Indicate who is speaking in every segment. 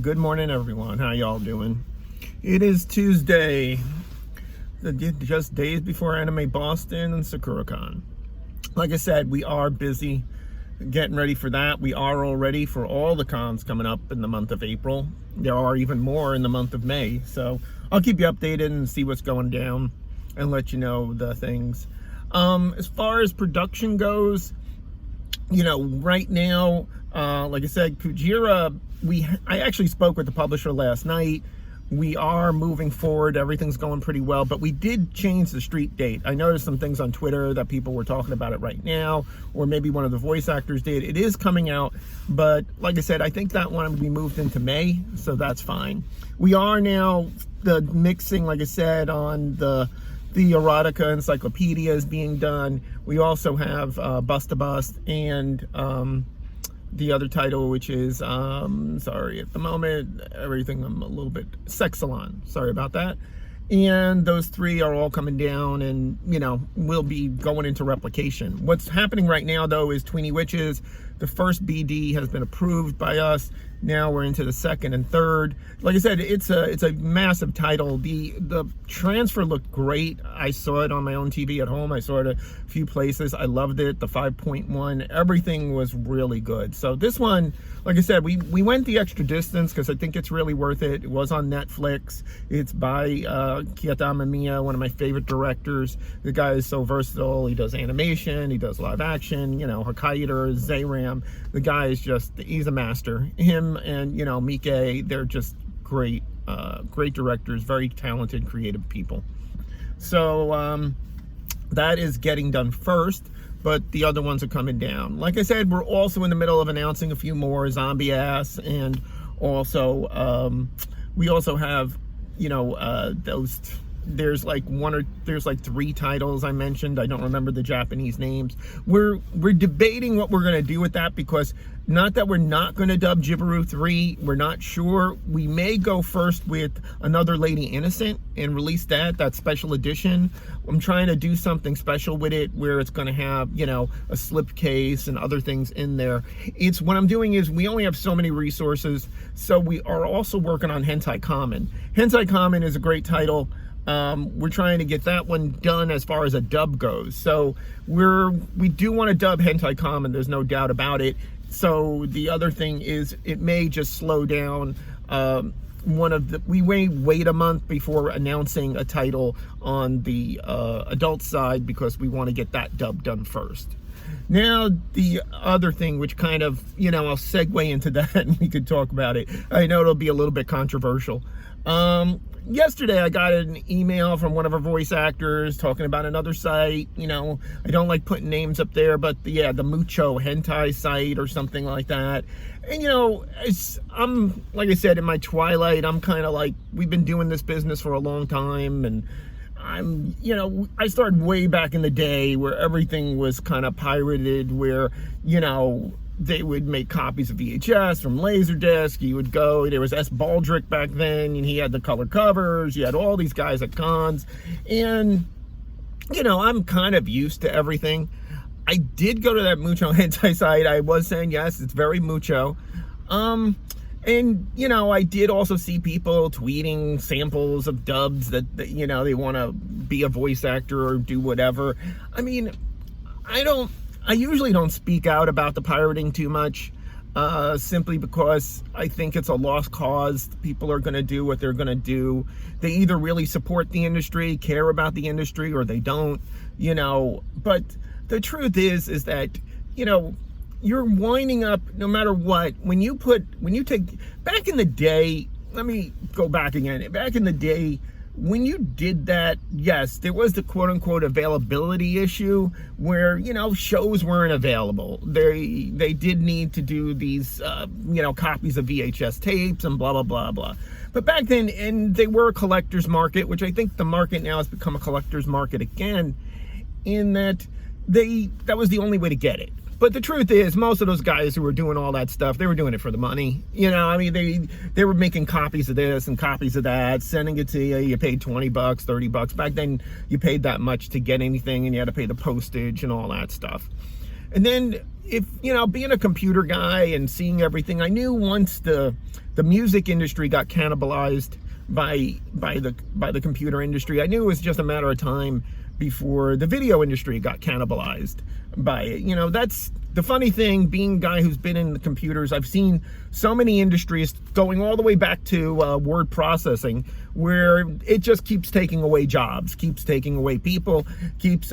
Speaker 1: good morning, everyone. How y'all doing? It is Tuesday, just days before Anime Boston and SakuraCon. Like I said, we are busy getting ready for that. We are all ready for all the cons coming up in the month of April. There are even more in the month of May. So I'll keep you updated and see what's going down and let you know the things. As far as production goes, right now, like I said, Kujira, I actually spoke with the publisher last night. We are moving forward. Everything's going pretty well, but we did change the street date. I noticed some things on Twitter that people were talking about it right now, or maybe one of the voice actors did. It is coming out, but like I said, I think that one will be moved into May, so that's fine. We are now mixing, like I said, on the erotica encyclopedia is being done. We also have Bust to Bust and the other title, which is sorry, at the moment everything I'm a little bit Sex Salon, sorry about that. And those three are all coming down, and we'll be going into replication. What's happening right now though is Tweeny Witches. The first BD has been approved by us. Now we're into the second and third. Like I said, it's a massive title. The transfer looked great. I saw it on my own TV at home. I saw it a few places. I loved it. The 5.1, everything was really good. So this one, like I said, we went the extra distance because I think it's really worth it. It was on Netflix. It's by Kiyotama Miya, one of my favorite directors. The guy is so versatile. He does animation, he does live action, Hokkaido, Zeiram. The guy is he's a master. Him and Mike, they're just great directors, very talented, creative people. So that is getting done first, but the other ones are coming down. Like I said, we're also in the middle of announcing a few more Zombie Ass, and also we also have those. There's like three titles I mentioned. I don't remember the Japanese names. We're debating what we're gonna do with that, because not that we're not gonna dub Jibaru 3, we're not sure. We may go first with Another Lady Innocent and release that special edition. I'm trying to do something special with it where it's gonna have, a slipcase and other things in there. What I'm doing is, we only have so many resources, so we are also working on Hentai Kamen. Hentai Kamen is a great title. We're trying to get that one done as far as a dub goes. So we do want to dub Hentai Kamen, there's no doubt about it. So the other thing is, it may just slow down. We may wait a month before announcing a title on the adult side, because we want to get that dub done first. Now, the other thing, which kind of, I'll segue into that and we could talk about it. I know it'll be a little bit controversial. Yesterday I got an email from one of our voice actors talking about another site. I don't like putting names up there, but the Mucho Hentai site or something like that. And I'm, like I said, in my twilight, I'm kind of like, we've been doing this business for a long time, and I started way back in the day where everything was kind of pirated, where, they would make copies of VHS from Laserdisc. You would go, there was S. Baldrick back then, and he had the color covers. You had all these guys at cons. And, I'm kind of used to everything. I did go to that Mucho Hentai site. I was saying, yes, it's very Mucho. And, I did also see people tweeting samples of dubs that they want to be a voice actor or do whatever. I mean, I usually don't speak out about the pirating too much, simply because I think it's a lost cause. People are going to do what they're going to do. They either really support the industry, care about the industry, or they don't, But the truth is that, you're winding up no matter what. When you take, back in the day, let me go back again. Back in the day, when you did that, yes, there was the quote-unquote availability issue where, shows weren't available. They did need to do these, copies of VHS tapes and blah, blah, blah, blah. But back then, and they were a collector's market, which I think the market now has become a collector's market again, in that that was the only way to get it. But the truth is, most of those guys who were doing all that stuff, they were doing it for the money. They were making copies of this and copies of that, sending it to you. You paid $20, $30. Back then, you paid that much to get anything, and you had to pay the postage and all that stuff. And then, if, you know, being a computer guy and seeing everything, I knew once the music industry got cannibalized by the computer industry, I knew it was just a matter of time before the video industry got cannibalized by it. You know, that's the funny thing, being a guy who's been in the computers, I've seen so many industries going all the way back to word processing, where it just keeps taking away jobs, keeps taking away people, keeps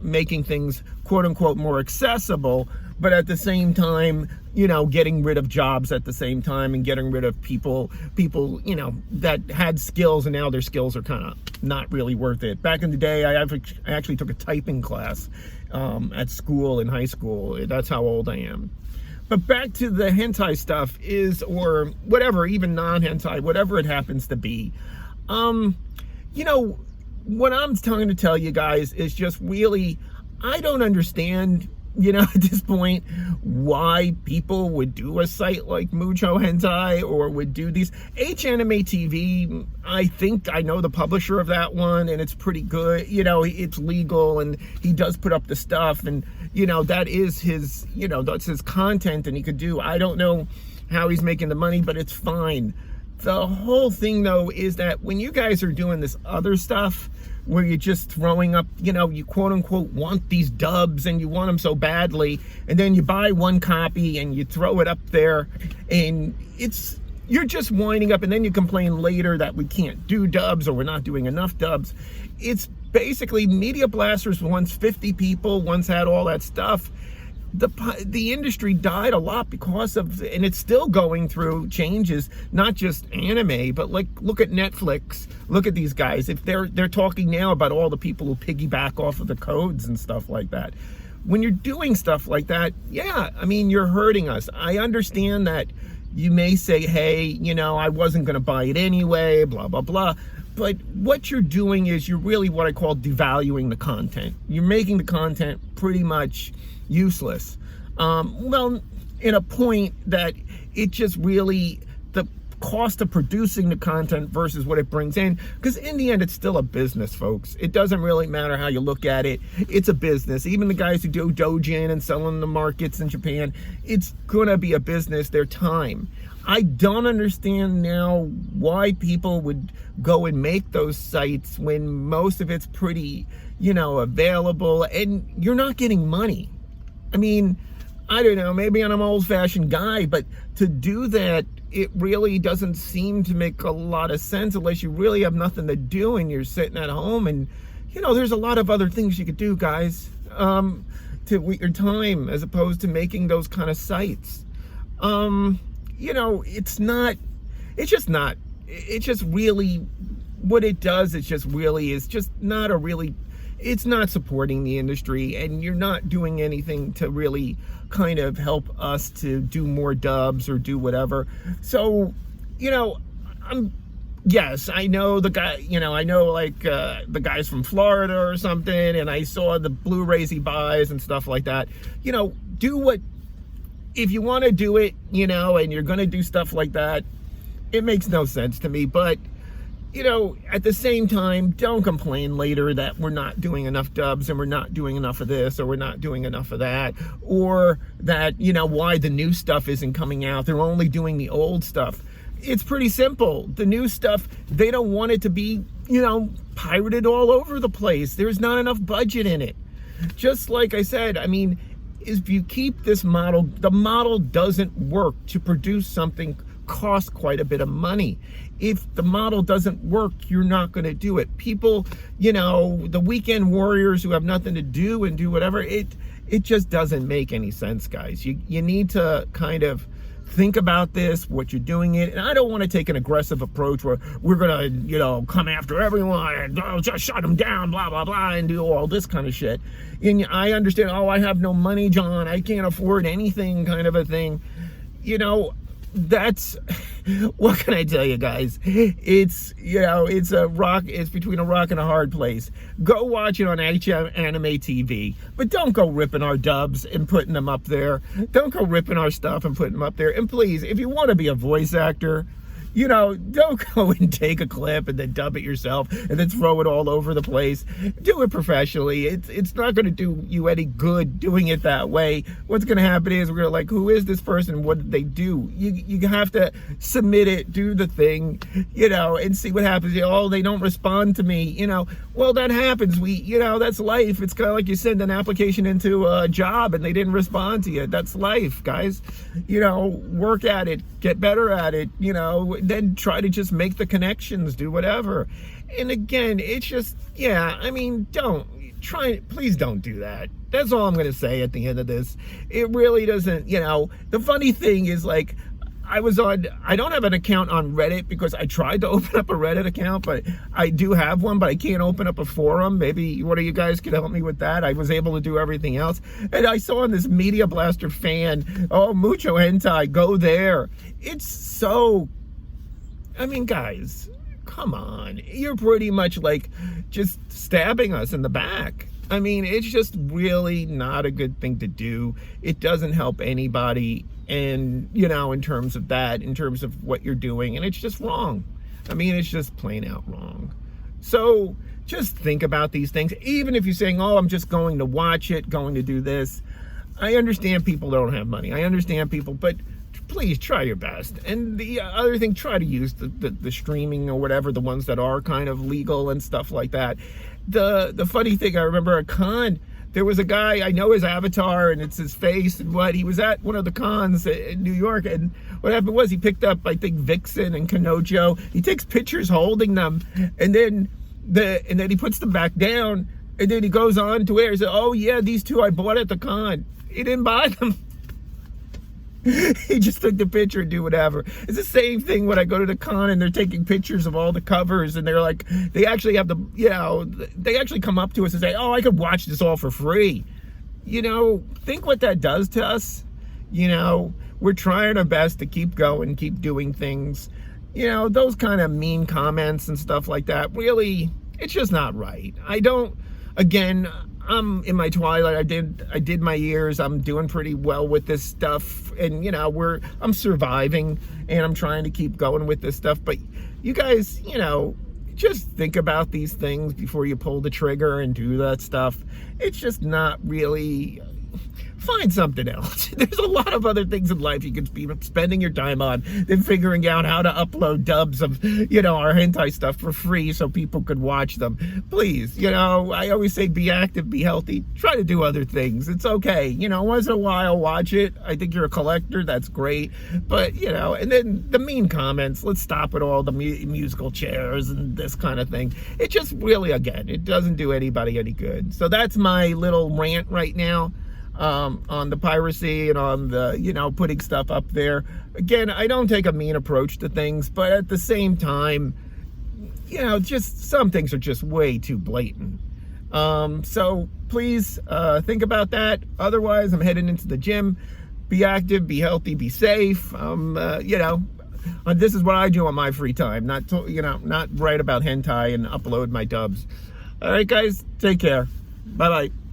Speaker 1: making things quote unquote more accessible, but at the same time, you know, getting rid of jobs at the same time and getting rid of people, you know, that had skills, and now their skills are kind of not really worth it. Back in the day, I actually took a typing class at school, in high school. That's how old I am. But back to the hentai stuff or whatever, even non-hentai, whatever it happens to be. You know, what I'm trying to tell you guys is just really, I don't understand, you know, at this point, why people would do a site like Mucho Hentai or would do these. Anime TV, I think I know the publisher of that one, and it's pretty good. You know, it's legal, and he does put up the stuff, and, you know, that is his, you know, that's his content, and he could do. I don't know how he's making the money, but it's fine. The whole thing, though, is that when you guys are doing this other stuff, where you're just throwing up, you know, you quote unquote want these dubs and you want them so badly, and then you buy one copy and you throw it up there, and you're just winding up, and then you complain later that we can't do dubs or we're not doing enough dubs. It's basically Media Blasters once 50 people, once had all that stuff. The industry died a lot because of, and it's still going through changes, not just anime, but like, look at Netflix, look at these guys. If they're talking now about all the people who piggyback off of the codes and stuff like that. When you're doing stuff like that, yeah, I mean, you're hurting us. I understand that you may say, hey, you know, I wasn't going to buy it anyway, blah, blah, blah. But what you're doing is you're really what I call devaluing the content. You're making the content pretty much useless. Well, in a point that it just really, the cost of producing the content versus what it brings in, because in the end, it's still a business, folks. It doesn't really matter how you look at it. It's a business. Even the guys who do doujin and selling the markets in Japan, it's gonna be a business, their time. I don't understand now why people would go and make those sites when most of it's pretty, you know, available, and you're not getting money. I mean, I don't know, maybe I'm an old-fashioned guy, but to do that, it really doesn't seem to make a lot of sense unless you really have nothing to do and you're sitting at home. And, you know, there's a lot of other things you could do, guys, to with your time, as opposed to making those kind of sites. You know, it's just really, what it does, it's not supporting the industry, and you're not doing anything to really kind of help us to do more dubs or do whatever. So, you know, yes, I know the guy, you know, I know like the guys from Florida or something, and I saw the Blu-rays he buys and stuff like that. You know, if you want to do it, you know, and you're going to do stuff like that, it makes no sense to me. But, you know, at the same time, don't complain later that we're not doing enough dubs and we're not doing enough of this or we're not doing enough of that, or that, you know, why the new stuff isn't coming out. They're only doing the old stuff. It's pretty simple. The new stuff, they don't want it to be, you know, pirated all over the place. There's not enough budget in it. Just like I said, I mean, if you keep this model, the model doesn't work. To produce something costs quite a bit of money. If the model doesn't work, you're not going to do it. People, you know, the weekend warriors who have nothing to do and do whatever, it just doesn't make any sense, guys. You need to kind of think about this, what you're doing it. And I don't want to take an aggressive approach where we're going to, you know, come after everyone and just shut them down, blah, blah, blah, and do all this kind of shit. And I understand, oh, I have no money, John, I can't afford anything kind of a thing. You know, that's, what can I tell you, guys? It's, you know, it's between a rock and a hard place. Go watch it on Anime TV, but don't go ripping our dubs and putting them up there. Don't go ripping our stuff and putting them up there. And please, if you want to be a voice actor, don't go and take a clip and then dub it yourself and then throw it all over the place. Do it professionally. It's not going to do you any good doing it that way. What's going to happen is we're like, who is this person? What did they do? You have to submit it, do the thing, and see what happens. Oh, they don't respond to me. Well, that happens. That's life. It's kind of like you send an application into a job and they didn't respond to you. That's life, guys. Work at it, get better at it, then try to just make the connections, do whatever. And again, it's just, please don't do that. That's all I'm going to say at the end of this. It really doesn't, the funny thing is, like, I don't have an account on Reddit because I tried to open up a Reddit account, but I do have one, but I can't open up a forum. Maybe one of you guys could help me with that. I was able to do everything else. And I saw on this Media Blaster fan, Mucho Hentai, go there. It's so, guys, come on. You're pretty much like just stabbing us in the back. It's just really not a good thing to do. It doesn't help anybody. And, in terms of that, in terms of what you're doing, and it's just wrong. It's just plain out wrong. So just think about these things. Even if you're saying, I'm just going to watch it, going to do this. I understand people don't have money. I understand people, but please try your best. And the other thing, try to use the streaming or whatever, the ones that are kind of legal and stuff like that. The funny thing, I remember at con, there was a guy, I know his avatar and it's his face and he was at one of the cons in New York, and what happened was he picked up, I think, Vixen and Kanojo. He takes pictures holding them, and then he puts them back down, and then he goes on to where he said, oh yeah, these two I bought at the con. He didn't buy them. He just took the picture and do whatever. It's the same thing when I go to the con and they're taking pictures of all the covers, and they're like, they actually have they actually come up to us and say, I could watch this all for free. Think what that does to us. We're trying our best to keep going, keep doing things. Those kind of mean comments and stuff like that, really, it's just not right. I'm in my twilight. I did my years. I'm doing pretty well with this stuff, and I'm surviving, and I'm trying to keep going with this stuff. But you guys, just think about these things before you pull the trigger and do that stuff. It's just not really. Find something else. There's a lot of other things in life you could be spending your time on than figuring out how to upload dubs of, our hentai stuff for free so people could watch them. Please, I always say be active, be healthy, try to do other things. It's okay. Once in a while, watch it. I think you're a collector. That's great. But, and then the mean comments, let's stop it all, the musical chairs and this kind of thing. It just really, again, it doesn't do anybody any good. So that's my little rant right now. On the piracy and on the, putting stuff up there. Again, I don't take a mean approach to things, but at the same time, just some things are just way too blatant. So please think about that. Otherwise, I'm heading into the gym. Be active, be healthy, be safe. This is what I do on my free time, not write about hentai and upload my dubs. All right, guys, take care. Bye-bye.